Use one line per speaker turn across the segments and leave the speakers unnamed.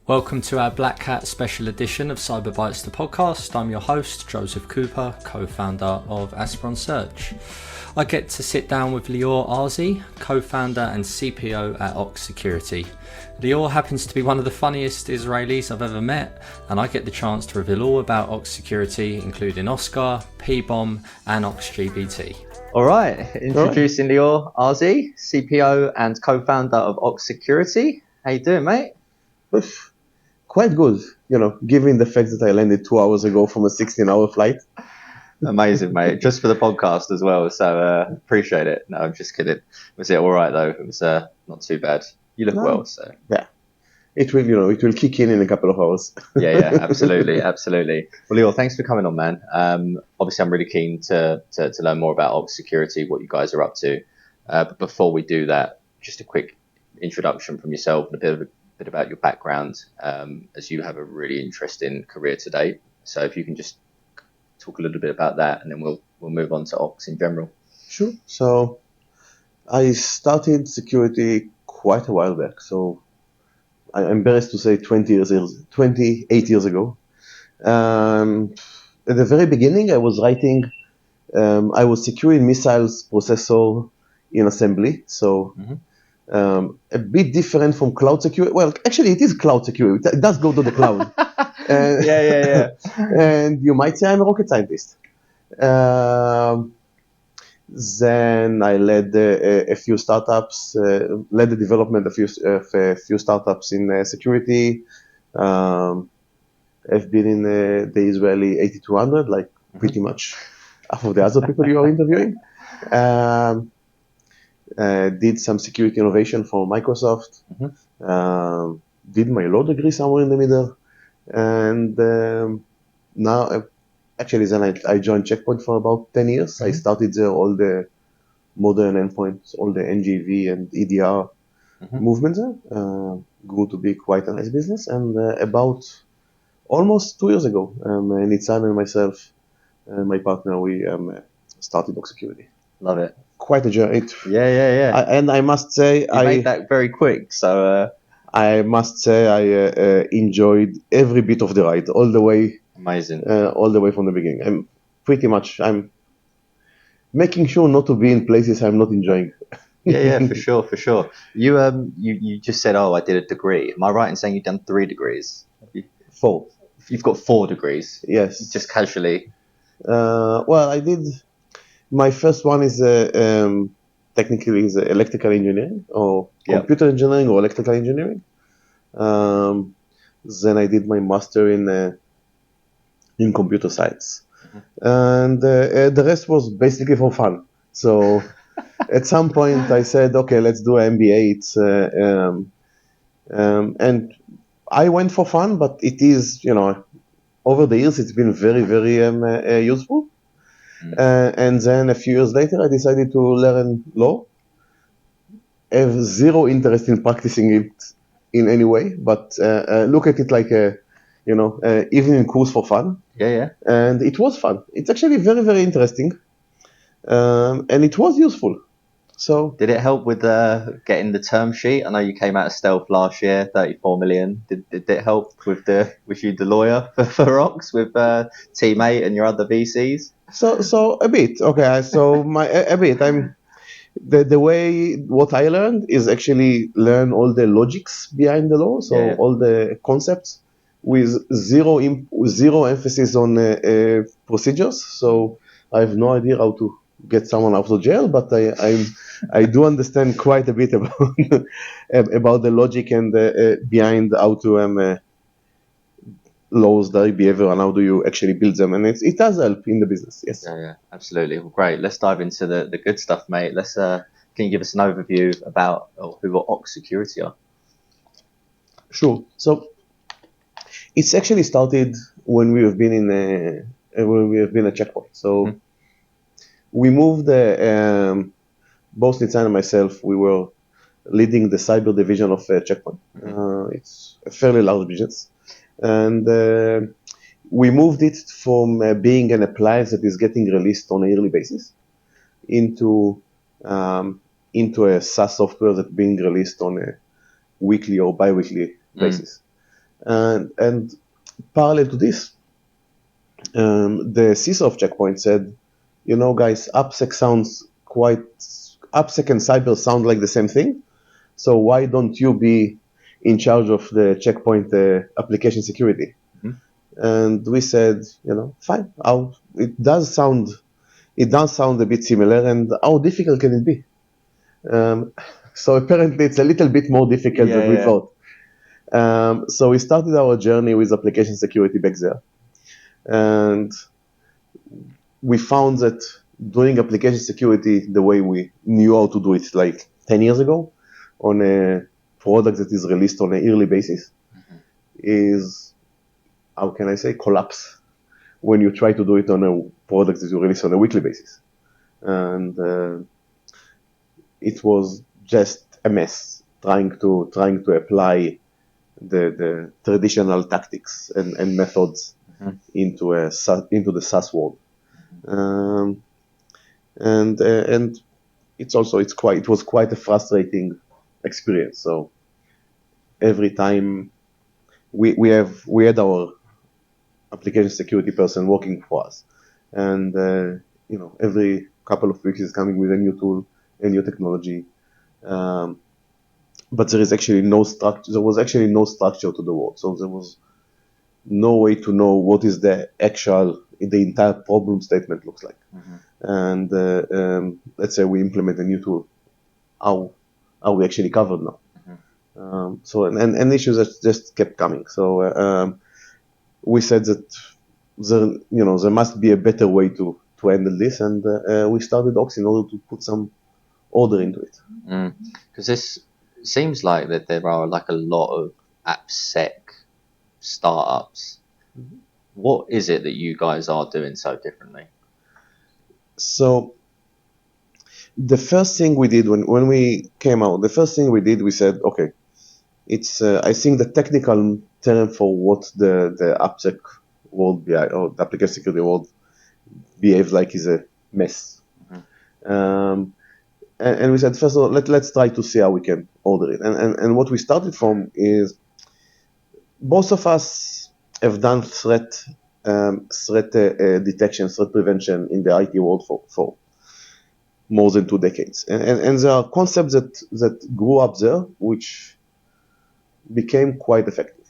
Welcome to our BlackHat special edition of CyberBytes the podcast. I'm your host, Joseph Cooper, co-founder of Aspiron Search. I get to sit down with Lior Arzi, co-founder and CPO at Ox-Security. Lior happens to be one of the funniest Israelis I've ever met, and I get the chance to reveal all about Ox-Security, including Oscar, PBOM and Ox-GPT.
All right, introducing Lior Arzi, CPO and co-founder of Ox-Security. How you doing, mate?
Quite good, given the fact that I landed 2 hours ago from a 16-hour flight.
Amazing, mate. Just for the podcast as well, so appreciate it. No, I'm just kidding. Was it all right, though? It was not too bad. You look well, so.
Yeah. It will kick in a couple of hours.
Yeah, absolutely. Well, Lior, thanks for coming on, man. Obviously, I'm really keen to learn more about Ox-Security, what you guys are up to. But before we do that, just a quick introduction from yourself and a bit about your background, as you have a really interesting career to date. So if you can just talk a little bit about that, and then we'll move on to Ox in general.
Sure. So I started security quite a while back. So I'm embarrassed to say 28 years ago. At the very beginning, I was securing missiles processor in assembly. So a bit different from cloud security. Well, actually, it is cloud security. It does go to the cloud.
Yeah.
And you might say I'm a rocket scientist. Then I led a few startups, led the development of a few startups in security. I've been in the Israeli 8200, like pretty much half of the other people you are interviewing. Did some security innovation for Microsoft. Did my law degree somewhere in the middle. And now, actually, then I joined Checkpoint for about 10 years. I started there all the modern endpoints, all the NGV and EDR movements there. Grew to be quite a nice business. And about almost 2 years ago, Nitzan and myself and my partner, we started Ox-Security.
Love it.
Quite a journey.
Yeah.
And I must say,
I made that very quick. So
I must say I enjoyed every bit of the ride, all the way.
Amazing.
All the way from the beginning. I'm making sure not to be in places I'm not enjoying.
yeah, for sure. You just said, I did a degree. Am I right in saying you've done 3 degrees?
4.
You've got 4 degrees.
Yes.
Just casually.
Well, I did. My first one is technically is electrical engineering or computer engineering or electrical engineering. Then I did my master in computer science, and the rest was basically for fun. So at some point I said, okay, let's do an MBA. It's and I went for fun, but it is, over the years it's been very, very useful. And then a few years later, I decided to learn law. I have zero interest in practicing it in any way, but look at it like evening course for fun.
Yeah.
And it was fun. It's actually very, very interesting, and it was useful. So
did it help with getting the term sheet? I know you came out of stealth last year, 34 million. Did it help with you the lawyer for Ox with teammate and your other VCs?
So a bit. Okay. So a bit. The way what I learned is actually learn all the logics behind the law. So all the concepts with zero emphasis on procedures. So I have no idea how to get someone out of jail, but I do understand quite a bit about the logic and behind how to laws, their behavior, and how do you actually build them, and it does help in the business. Yes.
Yeah, absolutely. Well, great. Let's dive into the good stuff, mate. Can you give us an overview about who Ox-Security are?
Sure. So it's actually started when we have been at Checkpoint. So we moved. Both Nitzan and myself, we were leading the cyber division of Checkpoint. It's a fairly large business. And we moved it from being an appliance that is getting released on a yearly basis into a SaaS software that's being released on a weekly or bi-weekly basis. And parallel to this, the CISO of Checkpoint said, guys, AppSec and cyber sound like the same thing. So why don't you be in charge of the Checkpoint application security?
Mhm.
And we said, fine. It does sound a bit similar, and how difficult can it be? So apparently it's a little bit more difficult than we thought. So we started our journey with application security back there. And we found that doing application security the way we knew how to do it like 10 years ago on a product that is released on a yearly basis is, how can I say, collapse when you try to do it on a product that you release on a weekly basis. And it was just a mess trying to apply the traditional tactics and methods into the SaaS world. And it was quite a frustrating experience. So every time we had our application security person working for us, and every couple of weeks is coming with a new tool, a new technology, but there was actually no structure to the work. So there was no way to know what is the entire problem statement looks like. And let's say we implement a new tool, how are we actually covered now? So and issues that just kept coming. So we said that there must be a better way to handle this, and we started Ox in order to put some order into it.
Because this seems like that there are like a lot of AppSec startups. What is it that you guys are doing so differently?
So the first thing we did when we came out, we said, okay, it's I think the technical term for what the AppSec world or the application security world behaves like is a mess. And we said, first of all, let's try to see how we can order it. And what we started from is, both of us have done threat detection, threat prevention in the IT world for more than 2 decades. And there are concepts that grew up there, which became quite effective.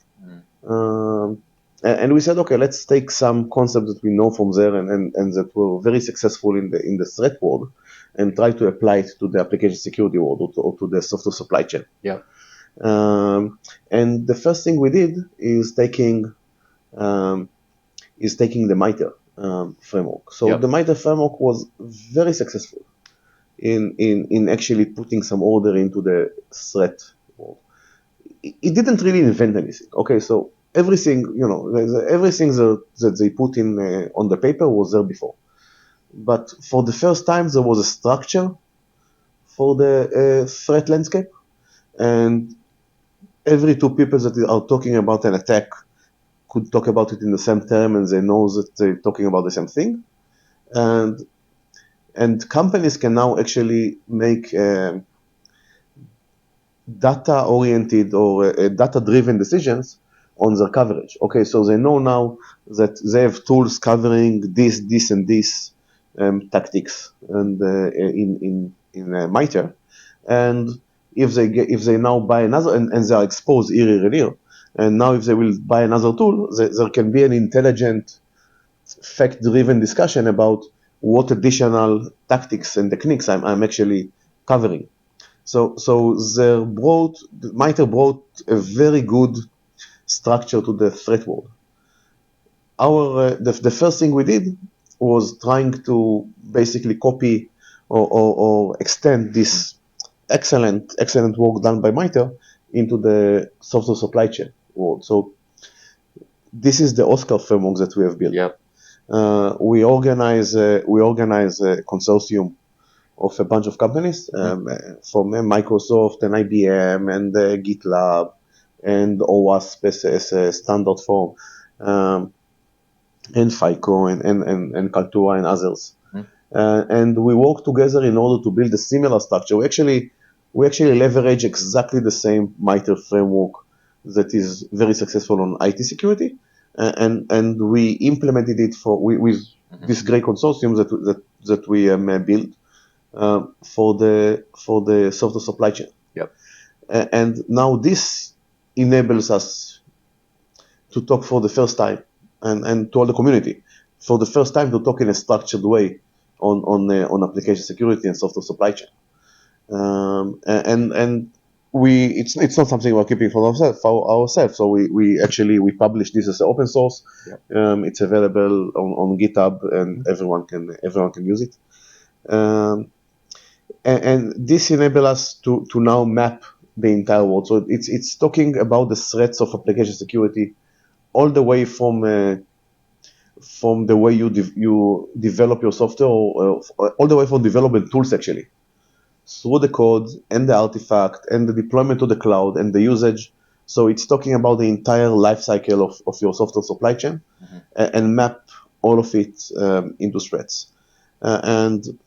And we said, okay, let's take some concepts that we know from there and that were very successful in the threat world, and try to apply it to the application security world or to the software supply chain.
Yeah.
And the first thing we did is taking the MITRE framework. So the MITRE framework was very successful in actually putting some order into the threat world. It didn't really invent anything. Okay, so everything that they put in on the paper was there before. But for the first time, there was a structure for the threat landscape, and every two people that are talking about an attack could talk about it in the same term, and they know that they're talking about the same thing. And companies can now actually make data-oriented or data-driven decisions on their coverage. Okay, so they know now that they have tools covering this, and this tactics, and in MITRE, and if they now buy another, and they are exposed year, and now if they will buy another tool, there can be an intelligent, fact-driven discussion about what additional tactics and techniques I'm actually covering. So MITRE brought a very good structure to the threat world. The first thing we did was trying to basically copy or extend this excellent work done by MITRE into the software supply chain world. So this is the OSC&R framework that we have built.
Yep.
We organize a consortium of a bunch of companies from Microsoft and IBM and GitLab and OWASP as a standard form, and FICO and Kaltura and others. And we work together in order to build a similar structure. We actually leverage exactly the same MITRE framework that is very successful on IT security, and we implemented it with this great consortium that we built for the software supply chain.
Yep.
And now this enables us to talk for the first time and to all the community for the first time to talk in a structured way on application security and software supply chain. And it's not something we're keeping for ourselves. So we publish this as open source.
Yep.
It's available on GitHub, and everyone can use it. And this enables us to now map the entire world. So it's talking about the threats of application security, all the way from the way you develop your software, or all the way from development tools actually, through the code and the artifact and the deployment to the cloud and the usage. So it's talking about the entire life cycle of your software supply chain, and map all of it into threats. And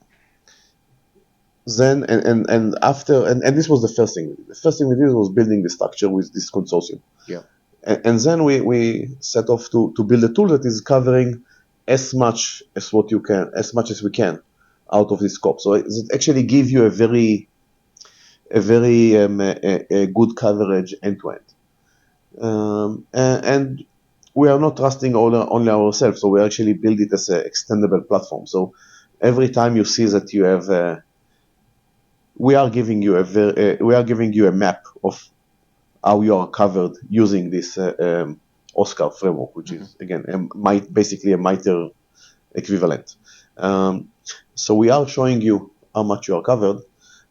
then and after and this was the first thing. The first thing we did was building the structure with this consortium.
Yeah.
And then we set off to build a tool that is covering as much as we can out of this scope. So it actually gives you a very good coverage end to end. And we are not trusting only ourselves. So we actually build it as an extendable platform. So every time you see that you have, we are giving you a map of how you are covered using this OSC&R framework, which is again basically a MITRE equivalent. So we are showing you how much you are covered,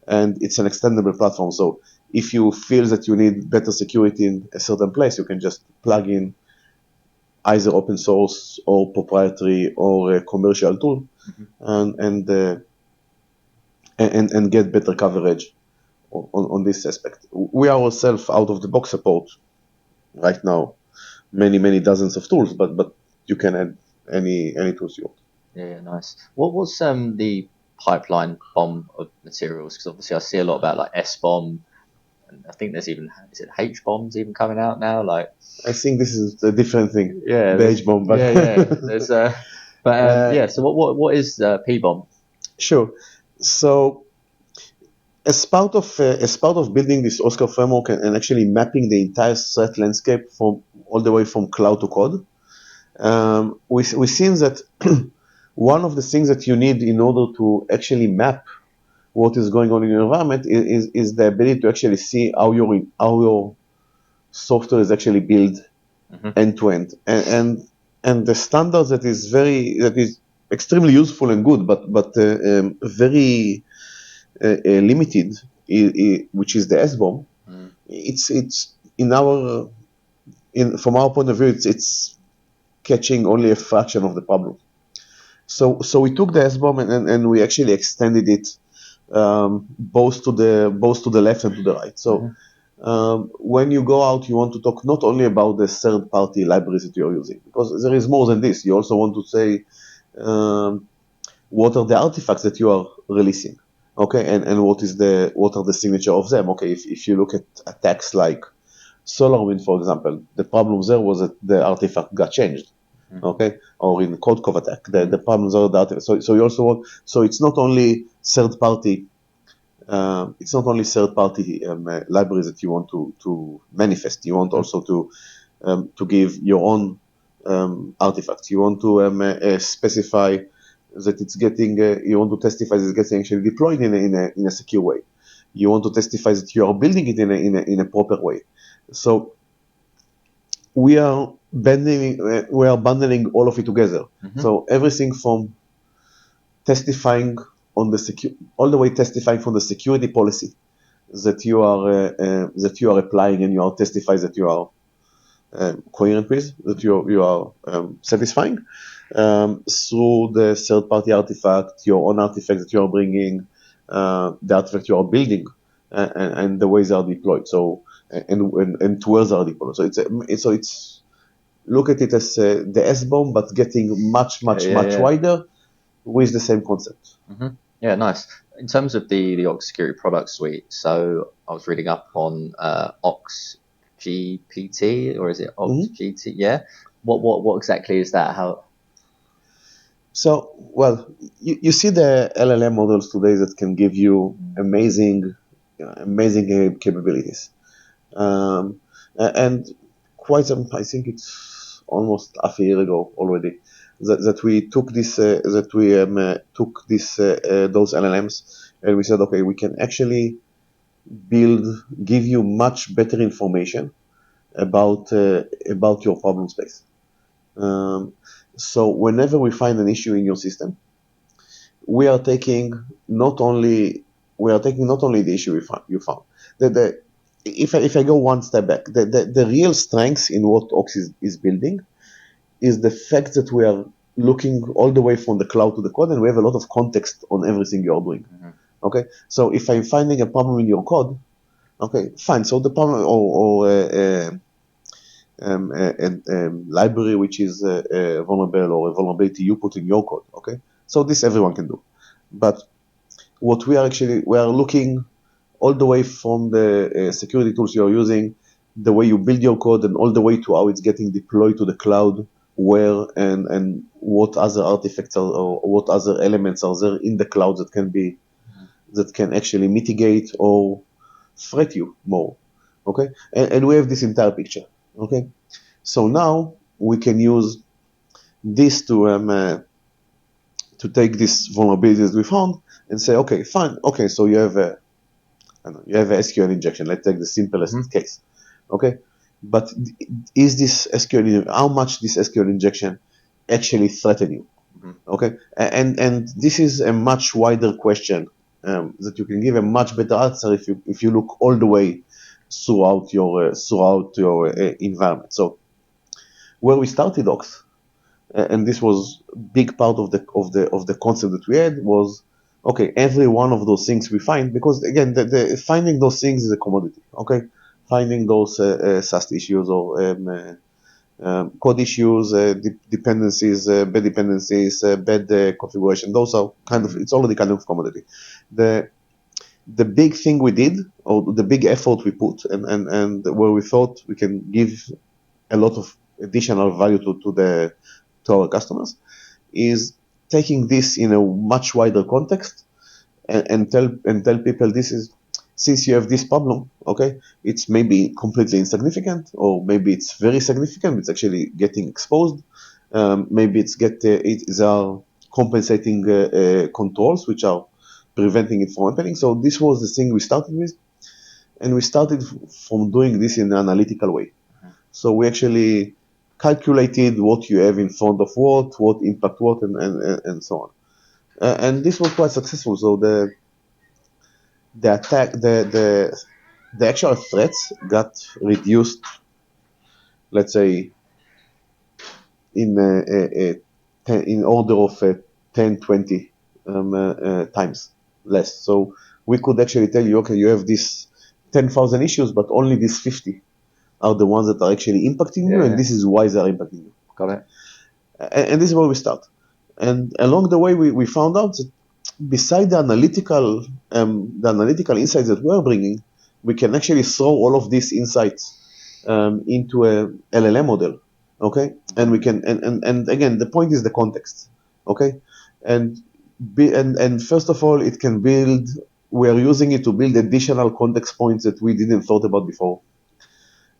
and it's an extendable platform. So if you feel that you need better security in a certain place, you can just plug in either open source or proprietary or a commercial tool, and get better coverage on this aspect. We are ourselves out of the box support right now, many dozens of tools, but you can add any tools you want.
Yeah, nice. What was the pipeline bomb of materials? Because obviously I see a lot about like S-bomb, and I think there's even, is it H-bombs even coming out now? Like,
I think this is a different thing.
Yeah,
the H-bomb. But
yeah. There's yeah. So what is PBOM?
Sure. So as part of building this OSC&R framework and actually mapping the entire threat landscape from all the way from cloud to code, we've seen that one of the things that you need in order to actually map what is going on in your environment is the ability to actually see how your software is actually built end to end. And the standard that is extremely useful and good, but very limited, which is the S-bomb. It's from our point of view, it's catching only a fraction of the problem. So we took the S-bomb and we actually extended it both to the left and to the right. So when you go out, you want to talk not only about the third-party libraries that you are using, because there is more than this. You also want to say what are the artifacts that you are releasing, okay, and what are the signature of them. Okay, if you look at attacks like SolarWinds, for example, the problem there was that the artifact got changed. Okay, or in CodeCov attack, the problems are the artifact. So you also want, so it's not only third party libraries that you want to manifest. You want also to give your own artifacts. You want to specify that it's getting. You want to testify that it's getting actually deployed in a secure way. You want to testify that you are building it in a proper way. So we are bundling all of it together. So everything from testifying on all the way testifying from the security policy that you are applying, and you are testifying that you are coherent with, that you are satisfying, through the third-party artifact, your own artifact that you are bringing, the artifact you are building, and the ways they are deployed. So and tools are deployed. So it's look at it as the S-bomb, but getting much wider with the same concept.
Yeah, nice. In terms of the Ox security product suite, so I was reading up on Ox Ox-GPT, or is it Ox-GPT? Yeah. What exactly is that? How?
So, well, you see the LLM models today that can give you amazing capabilities. And quite some, I think it's almost half a year ago already, that we took this, those LLMs, and we said, okay, we can actually give you much better information about your problem space. So whenever we find an issue in your system, we are taking not only the issue you found. If I go one step back, the real strength in what Ox is building is the fact that we are looking all the way from the cloud to the code, and we have a lot of context on everything you're doing. Okay, so if I'm finding a problem in your code, okay, fine. So the problem or a library which is vulnerable, or a vulnerability you put in your code. Okay, so this everyone can do, but what we are looking all the way from the security tools you're using, the way you build your code, and all the way to how it's getting deployed to the cloud, where and what other artifacts or what other elements are there in the cloud that can actually mitigate or threat you more. Okay, and we have this entire picture. Okay, so now we can use this to take these vulnerabilities we found and say, okay, fine. Okay, so you have a SQL injection. Let's take the simplest case. Okay, but is this SQL? How much this SQL injection actually threaten you? Okay, and this is a much wider question that you can give a much better answer if you look all the way throughout your environment. So where we started Ox, and this was big part of the concept that we had, was okay, every one of those things we find, because again the finding those things is a commodity. Okay, finding those SAST issues or code issues, dependencies, bad dependencies, bad configuration, those are it's already kind of commodity. The big thing we did, or the big effort we put, and where we thought we can give a lot of additional value to our customers, is taking this in a much wider context and tell people, this is, since you have this problem, okay, it's maybe completely insignificant, or maybe it's very significant, it's actually getting exposed, maybe it's are compensating controls which are preventing it from happening. So this was the thing we started with, and we started from doing this in an analytical way. So we actually calculated what you have in front of what impact what, and so on. And this was quite successful. So the attack, the actual threats got reduced, let's say, in order of 10, 20 times less. So we could actually tell you, okay, you have these 10,000 issues, but only these 50 are the ones that are actually impacting you, and this is why they are impacting you.
Got it.
And this is where we start. And along the way, we found out that beside the analytical insights that we're bringing, we can actually throw all of these insights into a LLM model. Okay, and we can, and again, the point is the context. Okay, and first of all, it can build. We are using it to build additional context points that we didn't thought about before.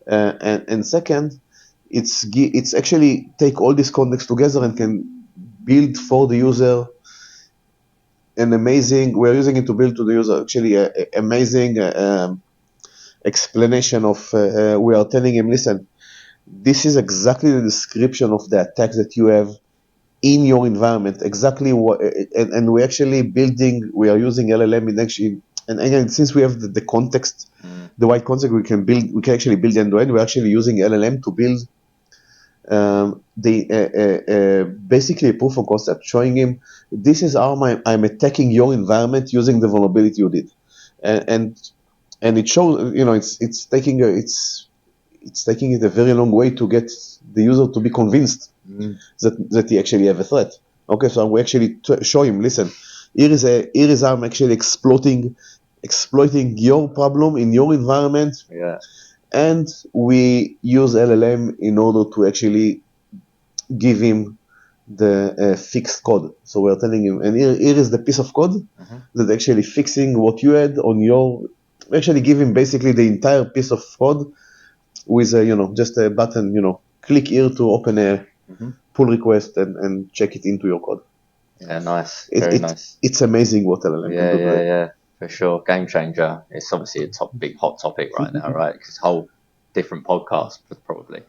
And second, it's actually take all this context together and can build for the user an amazing. We're using it to build to the user actually an amazing explanation of. We are telling him, listen, this is exactly the description of the attack that you have in your environment. Exactly what, and we're actually building. We are using LLM in actually. And again, since we have the context, the right context, we can actually build end-to-end. We're actually using LLM to build basically a proof of concept, showing him this is how I'm attacking your environment using the vulnerability you did, and it shows, it's taking it a very long way to get the user to be convinced that he actually have a threat. Okay, so we actually show him, listen, here is I'm actually exploiting your problem in your environment, and we use LLM in order to actually give him the fixed code. So we're telling him, and here is the piece of code that actually fixing what you had on your, actually give him basically the entire piece of code with just a button, click here to open a pull request and check it into your code.
Yeah, nice. Very nice.
It's amazing what LLM can do.
Yeah, for sure. Game changer. It's obviously a big hot topic right now, right? It's a whole different podcast, probably.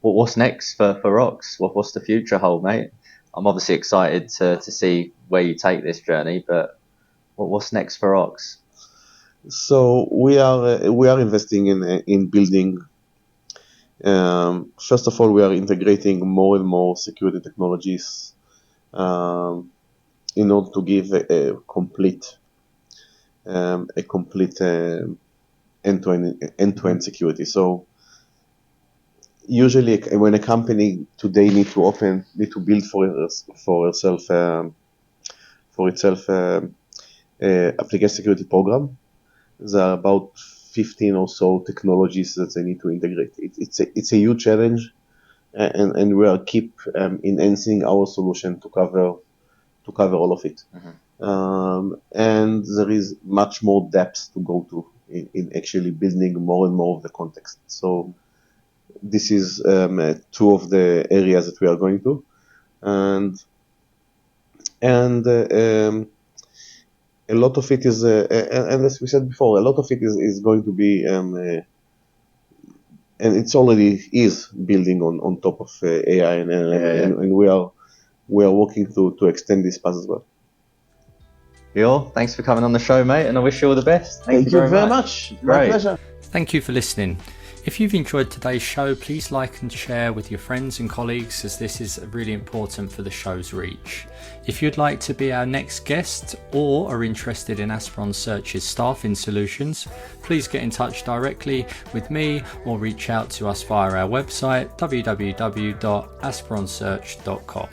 What's next for Ox? What's the future hold, mate? I'm obviously excited to see where you take this journey, but what's next for Ox?
So we are investing in building. First of all, we are integrating more and more security technologies in order to give a complete end-to-end security. So usually when a company today need to build for itself application security program, there are about 15 or so technologies that they need to integrate. It's a huge challenge, and we are keep enhancing our solution to cover all of it. And there is much more depth to go to in actually building more and more of the context. So this is two of the areas that we are going to, and a lot of it is, and as we said before, a lot of it is going to be, and it's already is building on top of AI and we are working to extend this path as well.
Lior, thanks for coming on the show, mate, and I wish you all the best.
Thank you very much. My pleasure.
Thank you for listening. If you've enjoyed today's show, please like and share with your friends and colleagues, as this is really important for the show's reach. If you'd like to be our next guest or are interested in Aspiron Search's staffing solutions, please get in touch directly with me or reach out to us via our website www.aspironsearch.com.